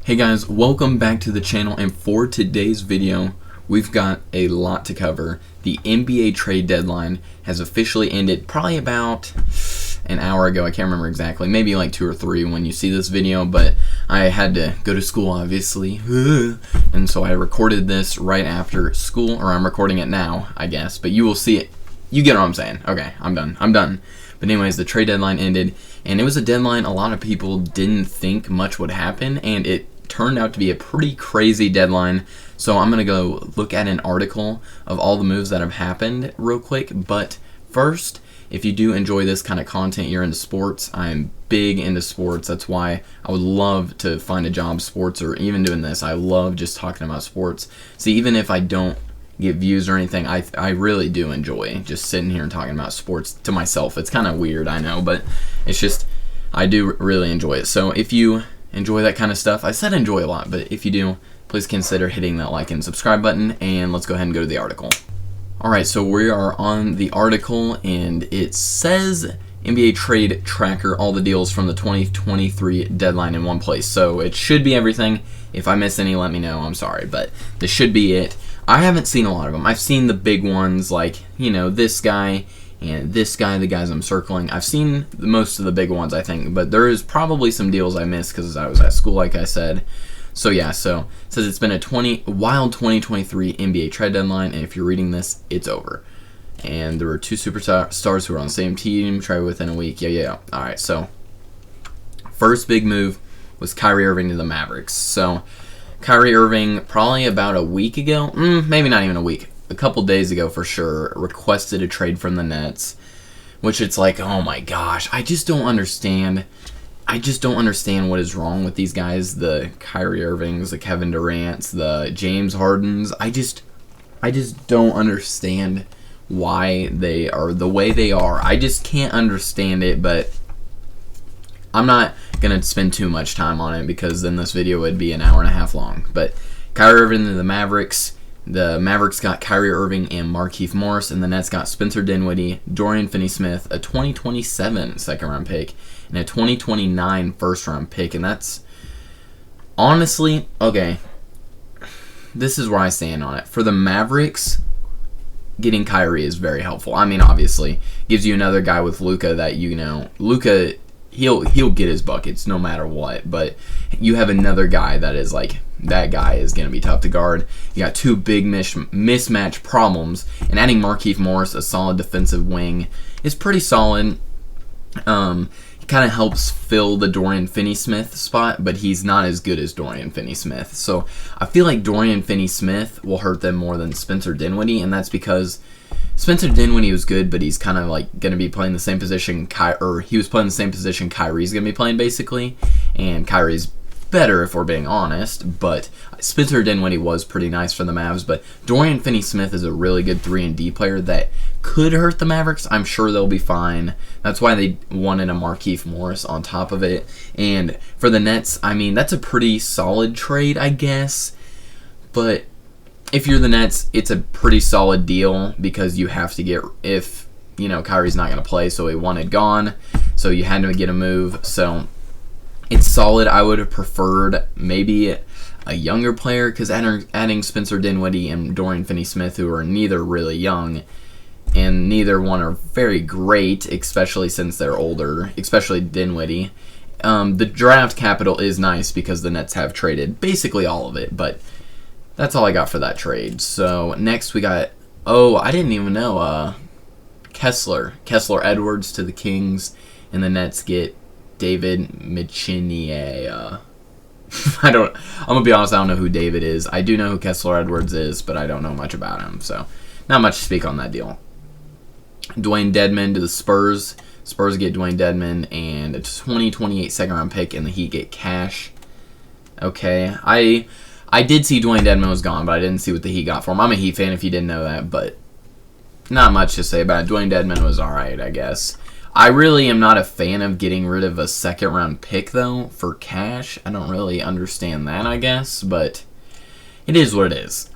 Hey guys, welcome back to the channel, and for today's video we've got a lot to cover. The NBA trade deadline has officially ended probably about an hour ago. I can't remember exactly, maybe like 2 or 3 when you see this video, but I had to go to school obviously and so I recorded this right after school, or I'm recording it now I guess, but you will see it. You get what I'm saying. Okay, I'm done. But anyways, the trade deadline ended, and it was a deadline a lot of people didn't think much would happen, and it turned out to be a pretty crazy deadline. So I'm going to go look at an article of all the moves that have happened real quick. But first, if you do enjoy this kind of content, you're into sports, I'm big into sports. That's why I would love to find a job sports, or even doing this. I love just talking about sports. See, even if I don't get views or anything, I really do enjoy just sitting here and talking about sports to myself. It's kind of weird, I know, but it's just, I do really enjoy it. So if you enjoy that kind of stuff, I said enjoy a lot, but if you do, please consider hitting that like and subscribe button, and let's go ahead and go to the article. Alright, so we are on the article, and it says NBA Trade Tracker, all the deals from the 2023 deadline in one place. So it should be everything. If I miss any, let me know. I'm sorry, but this should be it. I haven't seen a lot of them. I've seen the big ones, like, you know, this guy and this guy, the guys I'm circling. I've seen most of the big ones, I think, but there is probably some deals I missed because I was at school, like I said. So yeah, so it says it's been a wild 2023 NBA trade deadline, and if you're reading this, it's over. And there were 2 superstars who were on the same team, traded within a week. Yeah. All right, so first big move was Kyrie Irving to the Mavericks. So Kyrie Irving, probably about a week ago, maybe not even a week, a couple days ago for sure, requested a trade from the Nets, which it's like, oh my gosh, I just don't understand. I just don't understand what is wrong with these guys, the Kyrie Irvings, the Kevin Durants, the James Hardens. I just don't understand why they are the way they are. I just can't understand it, but I'm not going to spend too much time on it because then this video would be an hour and a half long. But Kyrie Irving to the Mavericks. The Mavericks got Kyrie Irving and Markieff Morris, and the Nets got Spencer Dinwiddie, Dorian Finney-Smith, a 2027 second-round pick, and a 2029 first-round pick. And that's honestly, okay, this is where I stand on it. For the Mavericks, getting Kyrie is very helpful. I mean, obviously, gives you another guy with Luka that, you know, Luka, he'll get his buckets no matter what, but you have another guy that is like, that guy is going to be tough to guard. You got 2 big mismatch problems, and adding Markieff Morris, a solid defensive wing, is pretty solid. He kind of helps fill the Dorian Finney-Smith spot, but he's not as good as Dorian Finney-Smith. So I feel like Dorian Finney-Smith will hurt them more than Spencer Dinwiddie, and that's because Spencer Dinwiddie was good, but he's kind of like going to be playing the same position, he was playing the same position Kyrie's going to be playing basically, and Kyrie's better if we're being honest, but Spencer Dinwiddie was pretty nice for the Mavs. But Dorian Finney-Smith is a really good 3-and-D player that could hurt the Mavericks. I'm sure they'll be fine. That's why they wanted a Markieff Morris on top of it. And for the Nets, I mean, that's a pretty solid trade, I guess. But if you're the Nets, it's a pretty solid deal because you have to get, if, you know, Kyrie's not going to play, so he wanted gone, so you had to get a move. So it's solid. I would have preferred maybe a younger player, because adding Spencer Dinwiddie and Dorian Finney-Smith, who are neither really young, and neither one are very great, especially since they're older, especially Dinwiddie. The draft capital is nice because the Nets have traded basically all of it, but that's all I got for that trade. So next we got, I didn't even know, Kessler Edwards to the Kings, and the Nets get David Michinier. I'm gonna be honest, I don't know who David is. I do know who Kessler Edwards is, but I don't know much about him, so not much to speak on that deal. Dwayne Dedmon to the Spurs. Spurs get Dwayne Dedmon and a 2028 second-round pick, and the Heat get cash. Okay, I did see Dwayne Dedmon was gone, but I didn't see what the Heat got for him. I'm a Heat fan if you didn't know that, but not much to say about it. Dwayne Dedmon was alright, I guess. I really am not a fan of getting rid of a second-round pick, though, for cash. I don't really understand that, I guess, but it is what it is.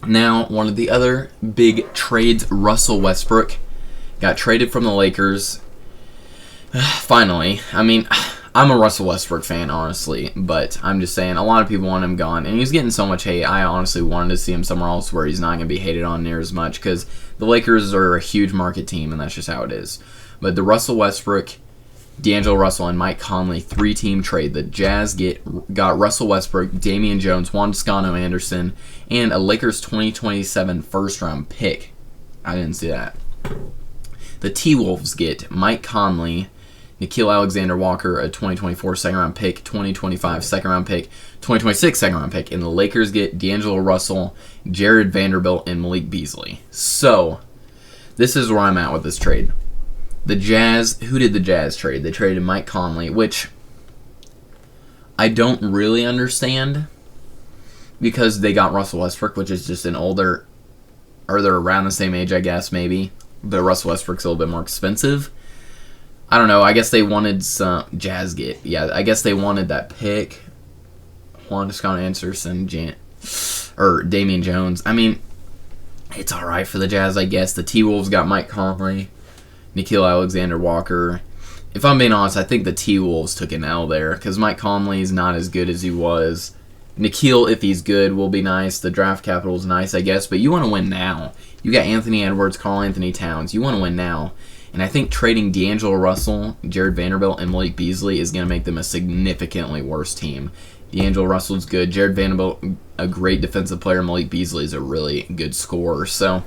Now, one of the other big trades, Russell Westbrook, got traded from the Lakers. Finally. I mean, I'm a Russell Westbrook fan, honestly, but I'm just saying a lot of people want him gone, and he's getting so much hate. I honestly wanted to see him somewhere else where he's not going to be hated on near as much, because the Lakers are a huge market team, and that's just how it is. But the Russell Westbrook, D'Angelo Russell, and Mike Conley 3-team trade. The Jazz got Russell Westbrook, Damian Jones, Juan Toscano Anderson, and a Lakers 2027 first-round pick. I didn't see that. The T-Wolves get Mike Conley, Nickeil Alexander-Walker, a 2024 second-round pick, 2025 second-round pick, 2026 second-round pick, and the Lakers get D'Angelo Russell, Jared Vanderbilt, and Malik Beasley. So, this is where I'm at with this trade. The Jazz, who did the Jazz trade? They traded Mike Conley, which I don't really understand because they got Russell Westbrook, which is just an older, or they're around the same age, I guess, maybe. But Russell Westbrook's a little bit more expensive. I don't know. I guess they wanted some I guess they wanted that pick. Juan Toscano Anderson, or Damian Jones. I mean, it's all right for the Jazz, I guess. The T-Wolves got Mike Conley, Nickeil Alexander-Walker. If I'm being honest, I think the T-Wolves took an L there because Mike Conley is not as good as he was. Nickeil, if he's good, will be nice. The draft capital is nice, I guess, but you want to win now. You got Anthony Edwards, Karl-Anthony Towns. You want to win now. And I think trading D'Angelo Russell, Jared Vanderbilt, and Malik Beasley is going to make them a significantly worse team. D'Angelo Russell's good. Jared Vanderbilt, a great defensive player. Malik Beasley is a really good scorer. So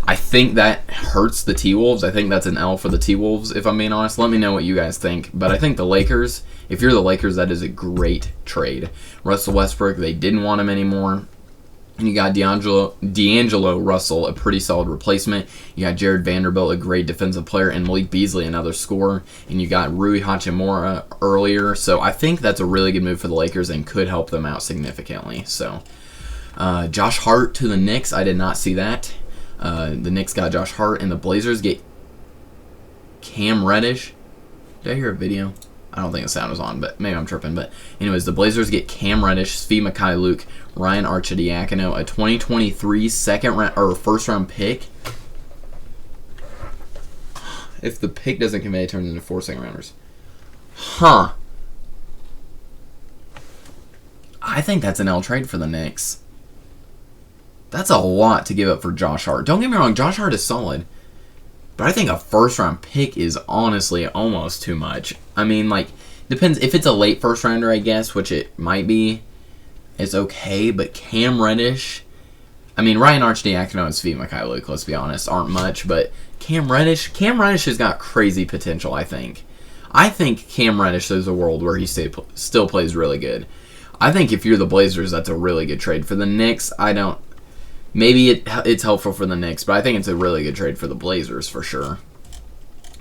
I think that hurts the T-Wolves. I think that's an L for the T-Wolves, if I'm being honest. Let me know what you guys think. But I think the Lakers, if you're the Lakers, that is a great trade. Russell Westbrook, they didn't want him anymore. And you got D'Angelo Russell, a pretty solid replacement. You got Jared Vanderbilt, a great defensive player, and Malik Beasley, another scorer. And you got Rui Hachimura earlier. So I think that's a really good move for the Lakers and could help them out significantly. So Josh Hart to the Knicks. I did not see that. The Knicks got Josh Hart, and the Blazers get Cam Reddish. Did I hear a video? I don't think the sound was on, but maybe I'm tripping. But anyways, the Blazers get Cam Reddish, Svi Mykhailiuk, Ryan Arcidiacono, a 2023 first-round pick. If the pick doesn't convey, it turns into 4 second-rounders. Huh. I think that's an L trade for the Knicks. That's a lot to give up for Josh Hart. Don't get me wrong, Josh Hart is solid. But I think a first-round pick is honestly almost too much. I mean, like, depends. If it's a late first-rounder, I guess, which it might be, it's okay. But Cam Reddish, I mean, Ryan Arcidiacono and Svi Mykhailiuk, let's be honest, aren't much. But Cam Reddish has got crazy potential, I think. I think Cam Reddish is a world where he still plays really good. I think if you're the Blazers, that's a really good trade. For the Knicks, I don't. Maybe it's helpful for the Knicks, but I think it's a really good trade for the Blazers for sure.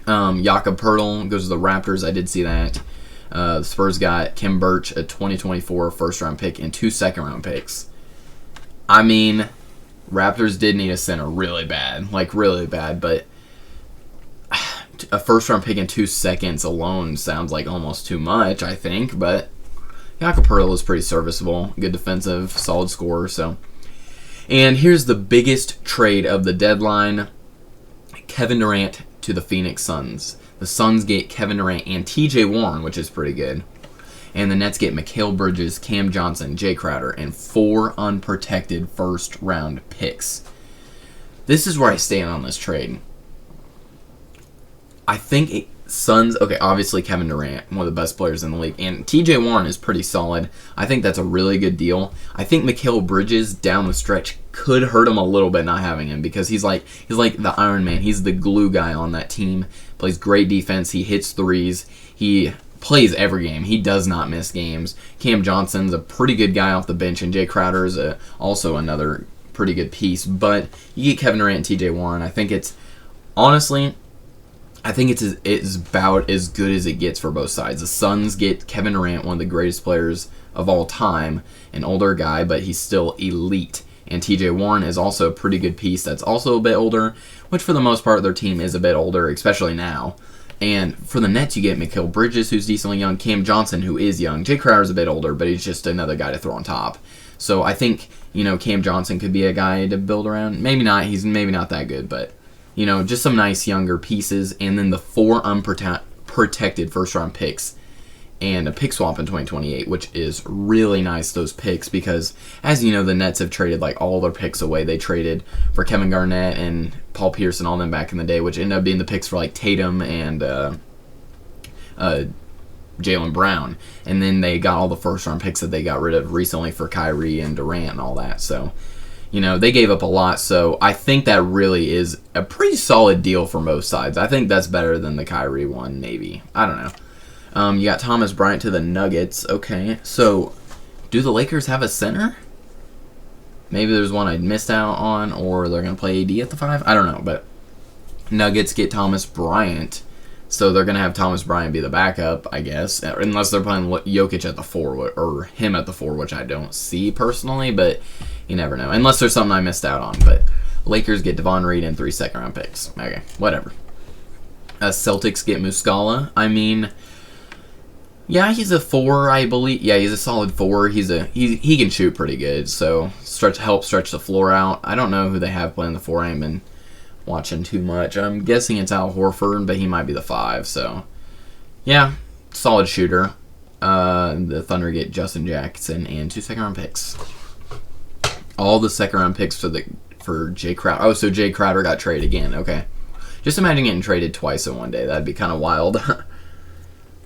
Jakob Poeltl goes to the Raptors. I did see that. The Spurs got Khem Birch, a 2024 first-round pick, and 2 second-round picks. I mean, Raptors did need a center really bad. Like, really bad, but a first-round pick and 2 seconds alone sounds like almost too much, I think, but Jakob Poeltl is pretty serviceable. Good defensive, solid scorer, so... And here's the biggest trade of the deadline. Kevin Durant to the Phoenix Suns. The Suns get Kevin Durant and TJ Warren, which is pretty good. And the Nets get Mikal Bridges, Cam Johnson, Jay Crowder, and 4 unprotected first-round picks. This is where I stand on this trade. I think Suns, okay, obviously Kevin Durant, one of the best players in the league, and TJ Warren is pretty solid. I think that's a really good deal. I think Mikal Bridges down the stretch could hurt him a little bit not having him because he's like the Iron Man. He's the glue guy on that team. Plays great defense. He hits threes. He plays every game. He does not miss games. Cam Johnson's a pretty good guy off the bench, and Jay Crowder is also another pretty good piece. But you get Kevin Durant and TJ Warren. I think it's honestly. I think it's about as good as it gets for both sides. The Suns get Kevin Durant, one of the greatest players of all time, an older guy, but he's still elite. And TJ Warren is also a pretty good piece that's also a bit older, which for the most part their team is a bit older, especially now. And for the Nets, you get Mikal Bridges, who's decently young, Cam Johnson, who is young. Jay Crowder's a bit older, but he's just another guy to throw on top. So I think, Cam Johnson could be a guy to build around. Maybe not. He's maybe not that good, but... just some nice younger pieces, and then the 4 unprotected first-round picks. and a pick swap in 2028, which is really nice, those picks, because as you know, the Nets have traded like all their picks away. They traded for Kevin Garnett and Paul Pierce and all them back in the day, which ended up being the picks for like Tatum and Jaylen Brown. And then they got all the first round picks that they got rid of recently for Kyrie and Durant and all that. So, you know, they gave up a lot. So I think that really is a pretty solid deal for most sides. I think that's better than the Kyrie one, maybe. I don't know. You got Thomas Bryant to the Nuggets. Okay, so do the Lakers have a center? Maybe there's one I missed out on, or they're going to play AD at the 5? I don't know, but Nuggets get Thomas Bryant, so they're going to have Thomas Bryant be the backup, I guess, unless they're playing Jokic at the 4, or him at the 4, which I don't see personally, but you never know, unless there's something I missed out on. But Lakers get Devon Reed and 3 second-round picks. Okay, whatever. Celtics get Muscala. I mean, yeah, he's a 4, I believe. Yeah, he's a solid 4. He can shoot pretty good, so help stretch the floor out. I don't know who they have playing the 4. I ain't been watching too much. I'm guessing it's Al Horford, but he might be the 5. So, yeah, solid shooter. The Thunder get Justin Jackson and 2 second-round picks. All the second-round picks for Jay Crowder. Oh, so Jay Crowder got traded again. Okay, just imagine getting traded twice in one day. That'd be kind of wild.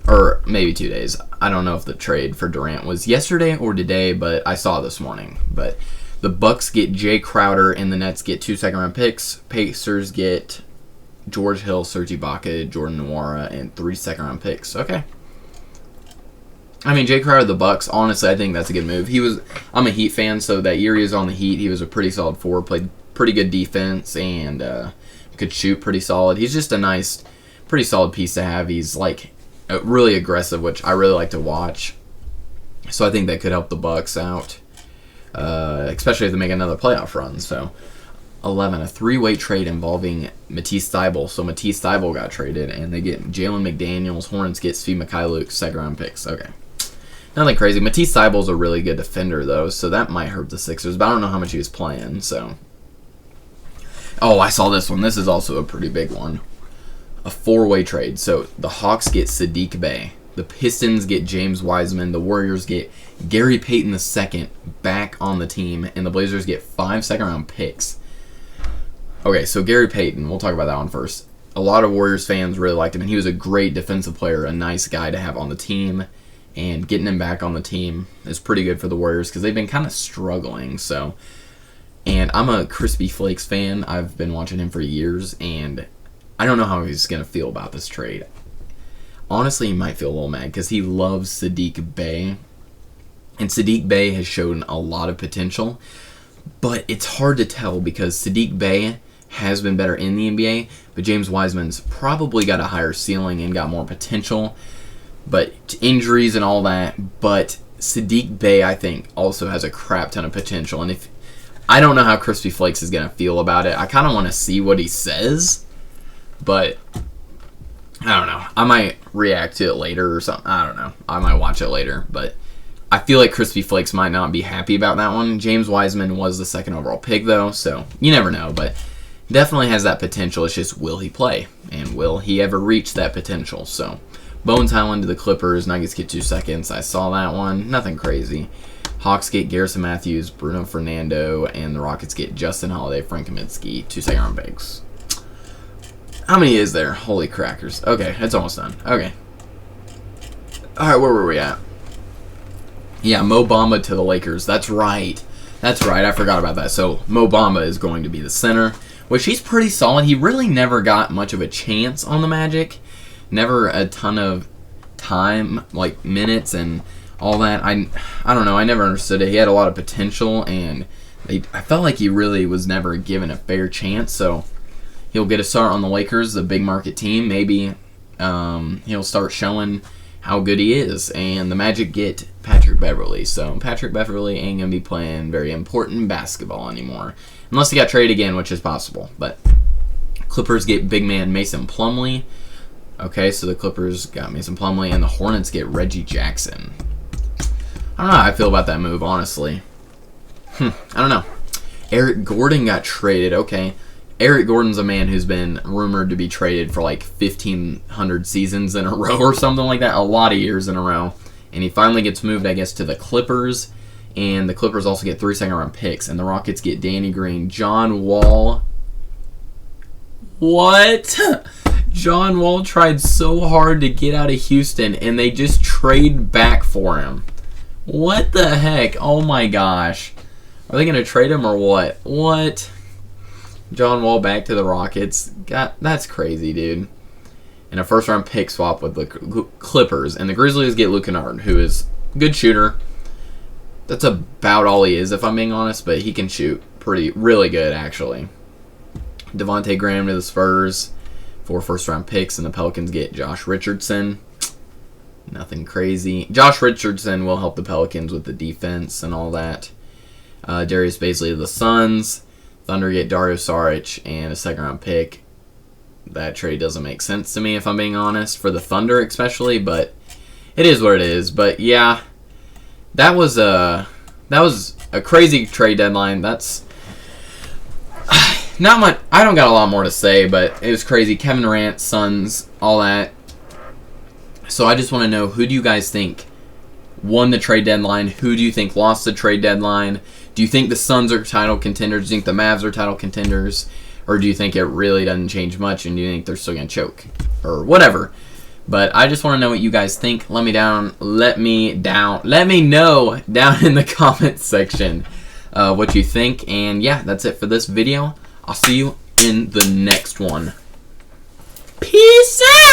Or maybe 2 days. I don't know if the trade for Durant was yesterday or today, but I saw this morning. But the Bucks get Jay Crowder and the Nets get 2 second-round picks. Pacers get George Hill, Serge Ibaka, Jordan Nwora, and 3 second-round picks. Okay. I mean, Jay Crowder, the Bucks, honestly, I think that's a good move. I'm a Heat fan, so that year he was on the Heat, he was a pretty solid forward, played pretty good defense, and could shoot pretty solid. He's just a nice, pretty solid piece to have. He's like really aggressive, which I really like to watch. So I think that could help the Bucks out, especially if they make another playoff run. So 11, a 3-way trade involving Matisse Thybulle. So Matisse Thybulle got traded, and they get Jalen McDaniels. Hornets get Steve Mikhailuk, second-round picks. Okay. Nothing crazy. Matisse Thybulle's a really good defender, though, so that might hurt the Sixers, but I don't know how much he was playing, so. Oh, I saw this one. This is also a pretty big one. A 4-way trade. So the Hawks get Saddiq Bey. The Pistons get James Wiseman. The Warriors get Gary Payton II back on the team, and the Blazers get 5 second-round picks. Okay, so Gary Payton, we'll talk about that one first. A lot of Warriors fans really liked him, and he was a great defensive player, a nice guy to have on the team. And getting him back on the team is pretty good for the Warriors because they've been kind of struggling. So, and I'm a Crispy Flakes fan. I've been watching him for years, and I don't know how he's going to feel about this trade. Honestly, he might feel a little mad because he loves Saddiq Bey. And Saddiq Bey has shown a lot of potential. But it's hard to tell because Saddiq Bey has been better in the NBA, but James Wiseman's probably got a higher ceiling and got more potential. But injuries and all that. But Saddiq Bey, I think, also has a crap ton of potential. And I don't know how Crispy Flakes is going to feel about it. I kind of want to see what he says. But I don't know. I might react to it later or something. I don't know. I might watch it later. But I feel like Crispy Flakes might not be happy about that one. James Wiseman was the 2nd overall pick, though. So you never know. But definitely has that potential. It's just, will he play? And will he ever reach that potential? So Bones Highland to the Clippers. Nuggets get 2 seconds. I saw that one. Nothing crazy. Hawks get Garrison Matthews, Bruno Fernando, and the Rockets get Justin Holiday, Frank Kaminsky, 2 second-round picks. How many is there? Holy crackers. Okay, it's almost done. Okay. Alright, where were we at? Yeah, Mo Bamba to the Lakers. That's right. That's right. I forgot about that. So, Mo Bamba is going to be the center, which he's pretty solid. He really never got much of a chance on the Magic. Never a ton of time, like minutes and all that. I don't know. I never understood it. He had a lot of potential, and I felt like he really was never given a fair chance. So he'll get a start on the Lakers, the big market team. Maybe he'll start showing how good he is. And the Magic get Patrick Beverley. So Patrick Beverley ain't going to be playing very important basketball anymore. Unless he got traded again, which is possible. But Clippers get big man Mason Plumlee. Okay, so the Clippers got Mason Plumlee, and the Hornets get Reggie Jackson. I don't know how I feel about that move, honestly. I don't know. Eric Gordon got traded. Okay. Eric Gordon's a man who's been rumored to be traded for like 1,500 seasons in a row or something like that, a lot of years in a row. And he finally gets moved, I guess, to the Clippers. And the Clippers also get 3 second-round picks. And the Rockets get Danny Green, John Wall. What? John Wall tried so hard to get out of Houston, and they just trade back for him. What the heck? Oh my gosh. Are they going to trade him or what? What? John Wall back to the Rockets? God, that's crazy, dude. And a first-round pick swap with the Clippers. And the Grizzlies get Luke Kennard, who is a good shooter. That's about all he is, if I'm being honest, but he can shoot really good, actually. Devontae Graham to the Spurs. 4 first-round picks, and the Pelicans get Josh Richardson. Nothing crazy. Josh Richardson will help the Pelicans with the defense and all that. Darius Bazley to the Suns. Thunder get Dario Saric and a second-round pick. That trade doesn't make sense to me, if I'm being honest, for the Thunder especially, but it is what it is. But yeah, that was a crazy trade deadline. That's not much. I don't got a lot more to say, but it was crazy. Kevin Durant, Suns, all that. So I just want to know, who do you guys think won the trade deadline? Who do you think lost the trade deadline? Do you think the Suns are title contenders? Do you think the Mavs are title contenders? Or do you think it really doesn't change much and do you think they're still going to choke? Or whatever. But I just want to know what you guys think. Let me know down in the comments section what you think. And yeah, that's it for this video. I'll see you in the next one. Peace out!